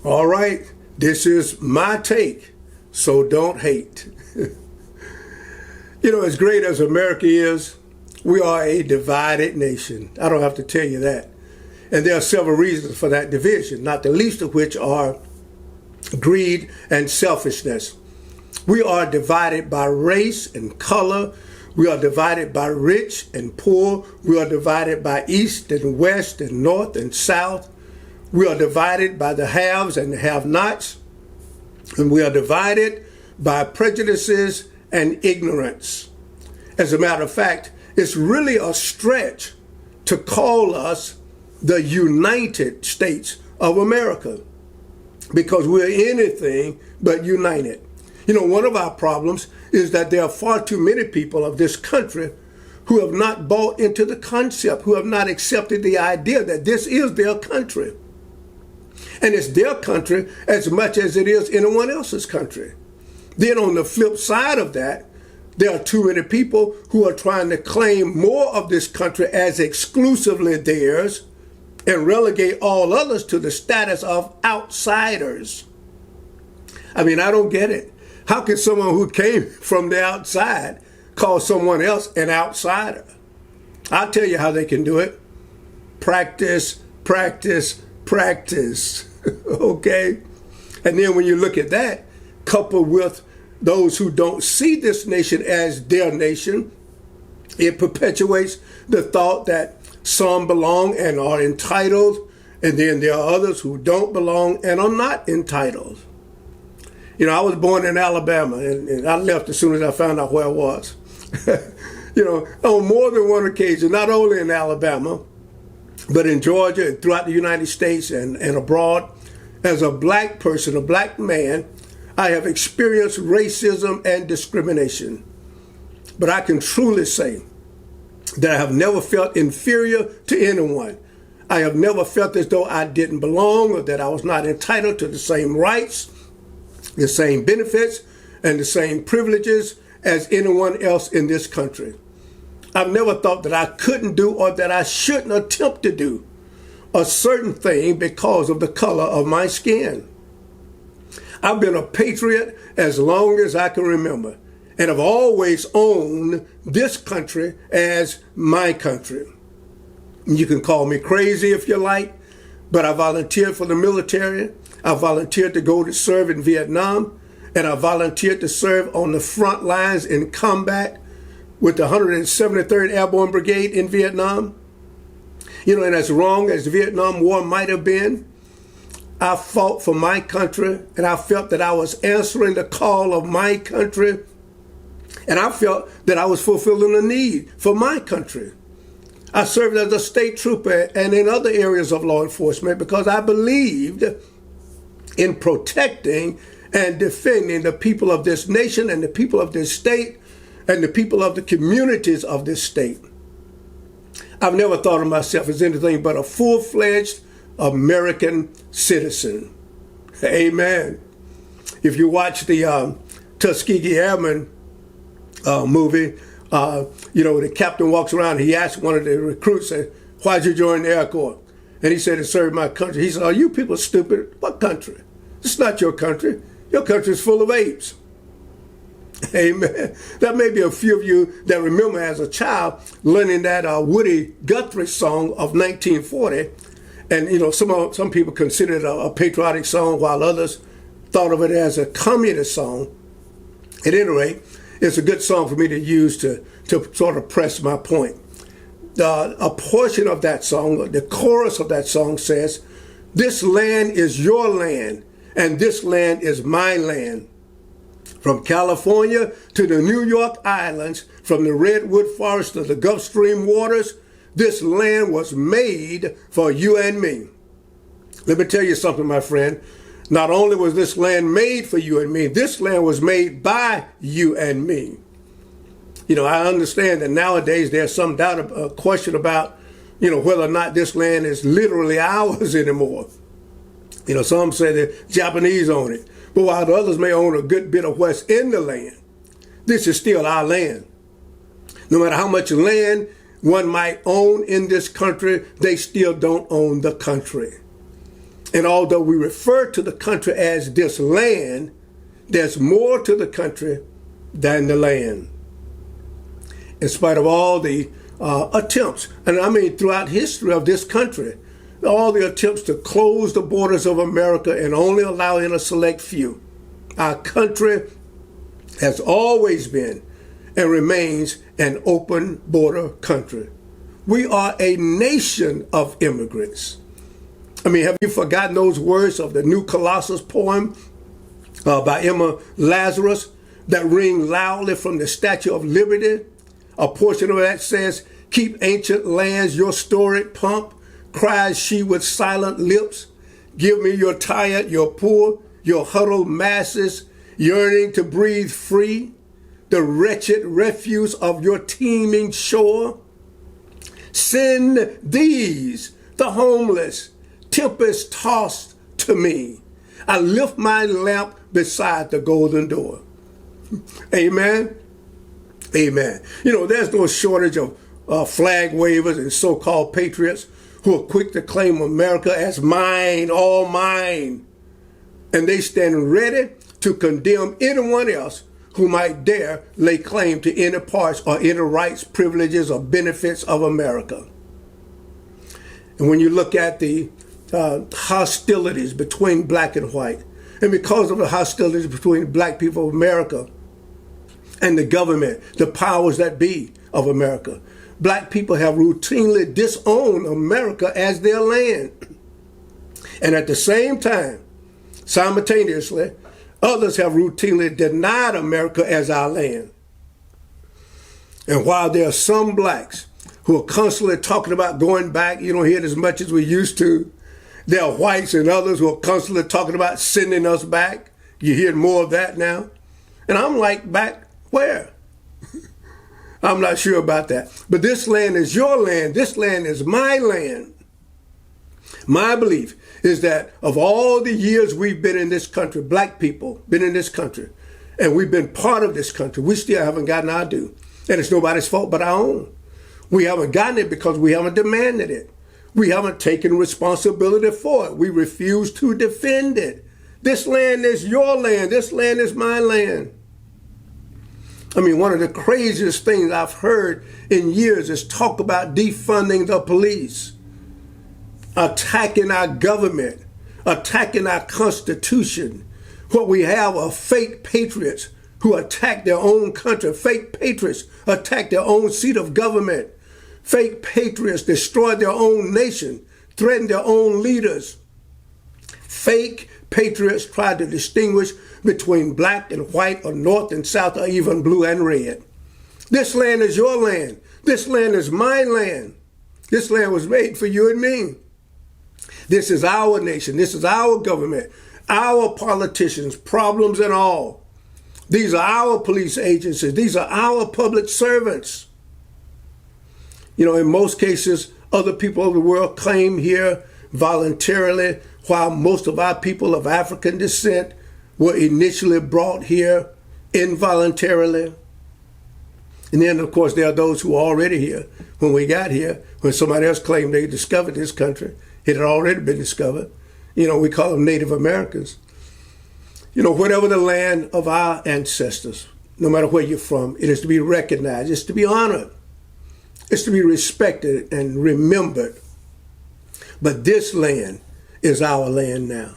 All right, this is my take, so don't hate. As great as America is, we are a divided nation. I don't have to tell you that. And there are several reasons for that division, not the least of which are greed and selfishness. We are divided by race and color. We are divided by rich and poor. We are divided by east and west and north and south. We are divided by the haves and the have-nots. And we are divided by prejudices and ignorance. As a matter of fact, it's really a stretch to call us the United States of America, because we're anything but united. One of our problems is that there are far too many people of this country who have not bought into the concept, who have not accepted the idea that this is their country. And it's their country as much as it is anyone else's country. Then on the flip side of that, there are too many people who are trying to claim more of this country as exclusively theirs and relegate all others to the status of outsiders. I don't get it. How can someone who came from the outside call someone else an outsider? I'll tell you how they can do it. Practice, practice, practice. Okay? And then when you look at that, coupled with those who don't see this nation as their nation, it perpetuates the thought that some belong and are entitled, and then there are others who don't belong and are not entitled. I was born in Alabama, and I left as soon as I found out where I was. On more than one occasion, not only in Alabama, but in Georgia and throughout the United States and abroad, as a black person, a black man, I have experienced racism and discrimination. But I can truly say that I have never felt inferior to anyone. I have never felt as though I didn't belong or that I was not entitled to the same rights, the same benefits, and the same privileges as anyone else in this country. I've never thought that I couldn't do or that I shouldn't attempt to do a certain thing because of the color of my skin. I've been a patriot as long as I can remember, and have always owned this country as my country. You can call me crazy if you like, but I volunteered for the military. I volunteered to go to serve in Vietnam, and I volunteered to serve on the front lines in combat with the 173rd Airborne Brigade in Vietnam. And as wrong as the Vietnam War might have been, I fought for my country, and I felt that I was answering the call of my country, and I felt that I was fulfilling a need for my country. I served as a state trooper and in other areas of law enforcement because I believed in protecting and defending the people of this nation and the people of this state and the people of the communities of this state. I've never thought of myself as anything but a full-fledged American citizen. Amen. If you watch the Tuskegee Airmen movie, the captain walks around and he asks one of the recruits, why'd you join the Air Corps? And he said, to serve my country. He said, are you people stupid? What country? It's not your country. Your country is full of apes. Amen. That may be a few of you that remember as a child learning that Woody Guthrie song of 1940. And, some people consider it a patriotic song while others thought of it as a communist song. At any rate, it's a good song for me to use to sort of press my point. A portion of that song, the chorus of that song says, this land is your land, and this land is my land. From California to the New York Islands, from the Redwood Forest to the Gulf Stream waters, this land was made for you and me. Let me tell you something, my friend. Not only was this land made for you and me, this land was made by you and me. I understand that nowadays there's some doubt, a question about, whether or not this land is literally ours anymore. Some say the Japanese own it. But while the others may own a good bit of what's in the land, this is still our land. No matter how much land one might own in this country, they still don't own the country. And although we refer to the country as this land, there's more to the country than the land. In spite of all the attempts, and I mean throughout history of this country, all the attempts to close the borders of America and only allow in a select few, our country has always been and remains an open border country. We are a nation of immigrants. I mean, have you forgotten those words of the New Colossus poem by Emma Lazarus that ring loudly from the Statue of Liberty? A portion of that says, "Keep ancient lands your storied pomp," cries she with silent lips. "Give me your tired, your poor, your huddled masses, yearning to breathe free, the wretched refuse of your teeming shore. Send these, the homeless, tempest-tossed to me. I lift my lamp beside the golden door." Amen. Amen. You know, there's no shortage of flag wavers and so-called patriots who are quick to claim America as mine, all mine. And they stand ready to condemn anyone else who might dare lay claim to any parts or any rights, privileges, or benefits of America. And when you look at the hostilities between black and white, and because of the hostilities between black people of America and the government, the powers that be of America, black people have routinely disowned America as their land. And at the same time, simultaneously, others have routinely denied America as our land. And while there are some blacks who are constantly talking about going back, you don't hear it as much as we used to. There are whites and others who are constantly talking about sending us back. You hear more of that now. And I'm like, back where? I'm not sure about that. But this land is your land. This land is my land. My belief is that of all the years we've been in this country, black people been in this country, and we've been part of this country, we still haven't gotten our due. And it's nobody's fault but our own. We haven't gotten it because we haven't demanded it. We haven't taken responsibility for it. We refuse to defend it. This land is your land. This land is my land. I mean, one of the craziest things I've heard in years is talk about defunding the police, attacking our government, attacking our Constitution. What we have are fake patriots who attack their own country. Fake patriots attack their own seat of government. Fake patriots destroy their own nation, threaten their own leaders. Fake patriots try to distinguish between black and white or north and south or even blue and red. This land is your land. This land is my land. This land was made for you and me. This is our nation. This is our government, our politicians, problems and all. These are our police agencies. These are our public servants. You know, in most cases, other people of the world came here voluntarily, while most of our people of African descent were initially brought here involuntarily. And then, of course, there are those who were already here when we got here, when somebody else claimed they discovered this country. It had already been discovered. You know, we call them Native Americans. You know, whatever the land of our ancestors, no matter where you're from, it is to be recognized. It's to be honored. It's to be respected and remembered. But this land is our land now.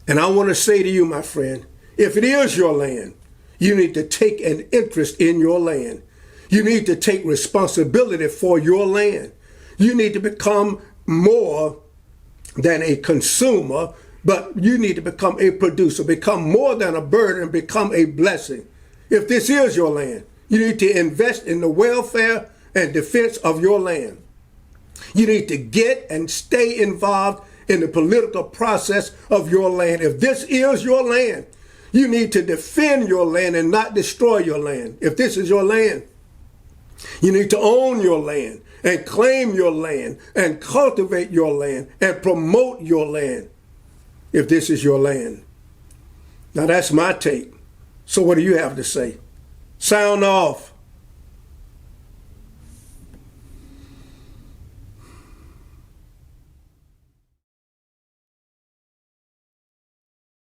And I want to say to you, my friend, if it is your land, you need to take an interest in your land. You need to take responsibility for your land. You need to become more than a consumer, but you need to become a producer, become more than a burden, become a blessing. If this is your land, you need to invest in the welfare and defense of your land. You need to get and stay involved in the political process of your land. If this is your land, you need to defend your land and not destroy your land. If this is your land, you need to own your land and claim your land and cultivate your land and promote your land. If this is your land. Now that's my take. So what do you have to say? Sound off.